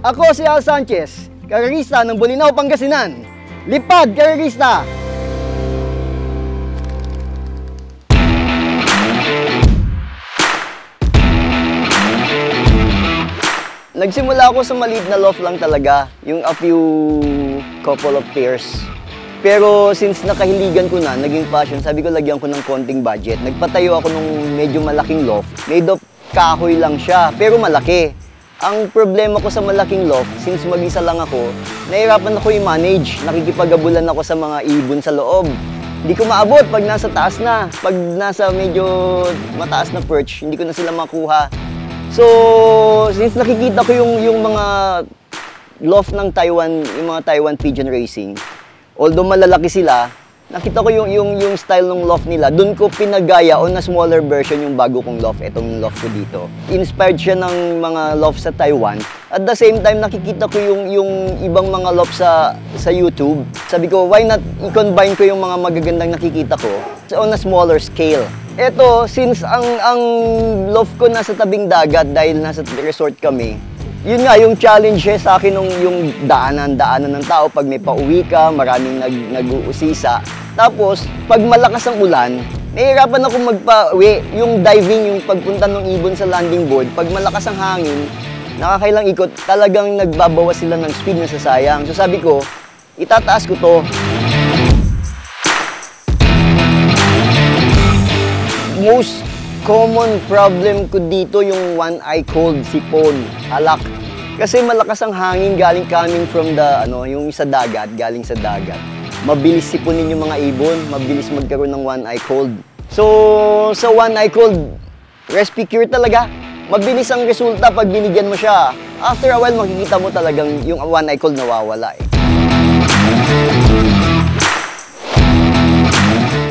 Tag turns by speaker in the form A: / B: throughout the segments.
A: Ako si Al Sanchez, karerista ng Bolinao, Pangasinan. Lipad, karerista! Nagsimula ako sa maliit na loft lang talaga, yung a few couple of pairs. Pero since nakahiligan ko na, naging passion, sabi ko lagyan ko ng konting budget. Nagpatayo ako ng medyo malaking loft. Made of kahoy lang siya, pero malaki. Ang problema ko sa malaking loft, since mag-isa lang ako, nahirapan ako i-manage. Nakikipag-abulan ako sa mga ibon sa loob. Hindi ko maabot pag nasa taas na. Pag nasa medyo mataas na perch, hindi ko na sila makuha. So, since nakikita ko yung mga loft ng Taiwan, yung mga Taiwan Pigeon Racing, although malalaki sila, nakita ko yung style ng loft nila, dun ko pinagaya on a smaller version yung bago kong loft, itong loft ko dito. Inspired siya ng mga loft sa Taiwan. At the same time, nakikita ko yung ibang mga loft sa YouTube. Sabi ko, why not i-combine ko yung mga magagandang nakikita ko on a smaller scale. Eto, since ang loft ko nasa tabing dagat dahil nasa resort kami, yun nga, yung challenge sa akin yung daanan ng tao pag may pauwi ka, maraming nag-uusisa. Tapos, pag malakas ang ulan, nahihirapan ako magpa-uwi. Yung diving, yung pagpunta ng ibon sa landing board, pag malakas ang hangin, nakakailang ikot, talagang nagbabawas sila ng speed na sasayang. So sabi ko, itataas ko to. Most common problem ko dito yung one-eye cold, sipon, alak. Kasi malakas ang hangin coming from the, yung sa dagat, galing sa dagat. Mabilis sipunin yung mga ibon, mabilis magkaroon ng one-eye cold. So, sa one-eye cold, Respicure talaga. Mabilis ang resulta pag binigyan mo siya. After a while, makikita mo talagang yung one-eye cold nawawala eh.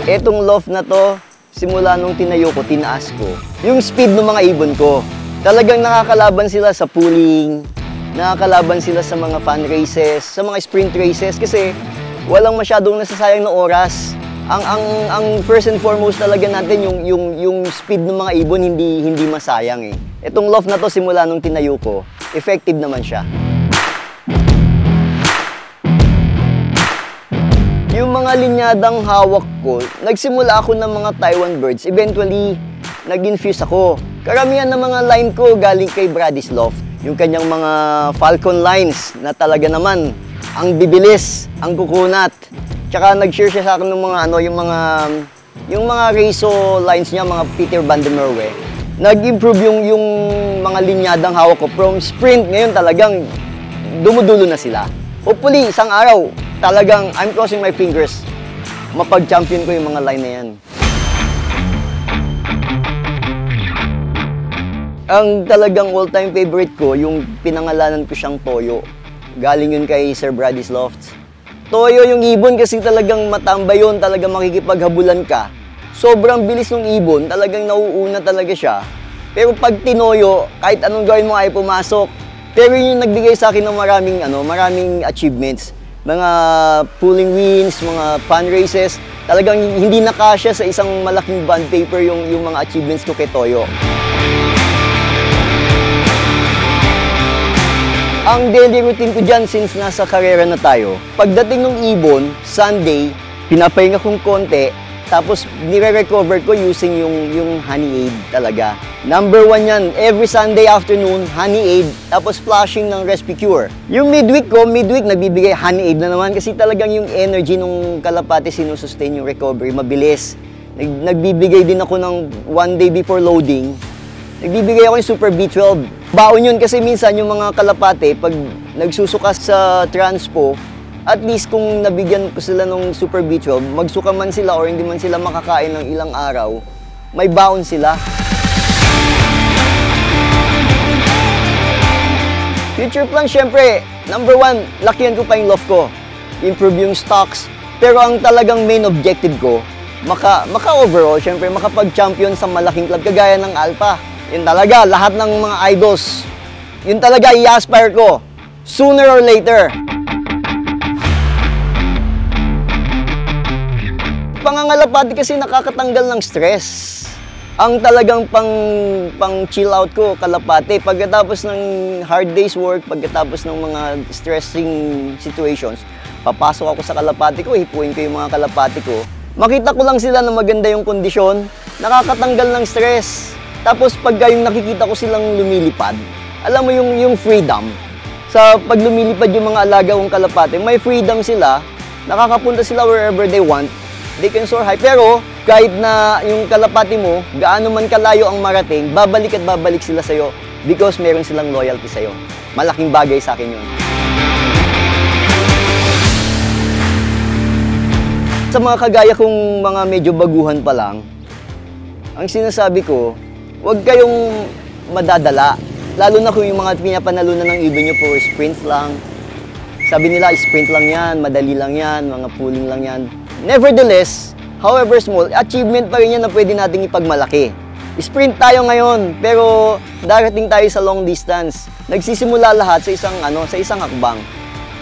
A: Etong loft na to, simula nung tinayo ko, tinaas ko. Yung speed ng mga ibon ko, talagang nakakalaban sila sa pooling, nakakalaban sila sa mga fan races, sa mga sprint races kasi walang masyadong nasasayang na oras. Ang first and foremost talaga natin yung speed ng mga ibon hindi masayang eh. Etong loft na to simula nung tinayo ko, effective naman siya. Yung mga linyadang hawak ko, nagsimula ako ng mga Taiwan birds. Eventually, nag-infuse ako. Karamihan ng mga line ko galing kay Brady's Loft. Yung kanyang mga falcon lines na talaga naman, ang bibilis, ang kukunat. Tsaka nag-share siya sa akin ng mga yung mga Reso lines niya, mga Peter Van de Merwe. Nag-improve yung mga linyadang hawak ko. From sprint, ngayon talagang dumudulo na sila. Hopefully, isang araw, talagang I'm crossing my fingers, mapag-champion ko yung mga line na yan. Ang talagang all-time favorite ko, yung pinangalanan ko siyang Toyo. Galing yun kay Sir Brady's Loft. Toyo yung ibon kasi talagang matambay yun, talagang makikipaghabulan ka. Sobrang bilis ng ibon, talagang nauuna talaga siya. Pero pag tinoyo, kahit anong gawin mo ay pumasok. Pero yun yung nagbigay sa akin ng maraming achievements. Mga pulling wins, mga fan races. Talagang hindi nakasya sa isang malaking bond paper yung mga achievements ko kay Toyo. Ang daily routine ko dyan since nasa karera na tayo, pagdating ng ibon, Sunday, pinapahinga kong konti, tapos nire-recover ko using yung honey aid talaga. Number 1 yan, every Sunday afternoon, honey aid, tapos flashing ng Respicure. Yung midweek ko, nagbibigay honey aid na naman kasi talagang yung energy ng kalapate sinusustain yung recovery, mabilis. Nagbibigay din ako ng 1 day before loading. Nagbibigay ako ng Super B12. Baon yun kasi minsan yung mga kalapate, pag nagsusuka sa transpo, at least kung nabigyan ko sila ng Super B12, magsuka man sila or hindi man sila makakain ng ilang araw, may baon sila. Future plan, syempre, number 1, lakihan ko pa yung loft ko. Improve yung stocks. Pero ang talagang main objective ko, maka-overall, syempre, makapag-champion sa malaking club, kagaya ng Alpha. Yun talaga, lahat ng mga idols, yun talaga i-aspire ko, sooner or later. Pangangalapati kasi nakakatanggal ng stress. Ang talagang pang chill out ko, kalapate. Pagkatapos ng hard day's work, pagkatapos ng mga stressing situations, papasok ako sa kalapate ko, hipuin ko yung mga kalapate ko. Makita ko lang sila na maganda yung kondisyon, nakakatanggal ng stress. Tapos pagka yung nakikita ko silang lumilipad, alam mo yung freedom. Sa pag lumilipad yung mga alaga kong kalapate, may freedom sila, nakakapunta sila wherever they want, they can soar high. Pero kahit na yung kalapati mo, gaano man kalayo ang marating, babalik at babalik sila sa'yo because meron silang loyalty sa'yo. Malaking bagay sa akin yun. Sa mga kagaya kong mga medyo baguhan pa lang, ang sinasabi ko, huwag kayong madadala. Lalo na kung yung mga pinapanalunan ng ibon nyo for sprints lang. Sabi nila, sprint lang yan, madali lang yan, mga pulling lang yan. Nevertheless, however small, achievement pa rin yan na pwede nating ipagmalaki. Sprint tayo ngayon, pero darating tayo sa long distance. Nagsisimula lahat sa isang hakbang.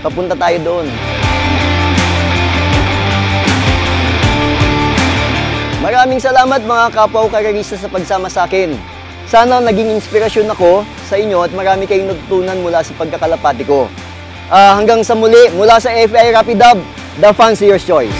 A: Papunta tayo doon. Maraming salamat mga kapwa karerista sa pagsama sa akin. Sana naging inspirasyon ako sa inyo at marami kayong natutunan mula sa pagkakalapati ko. Hanggang sa muli, mula sa FI Rapid Hub, the fancier's choice.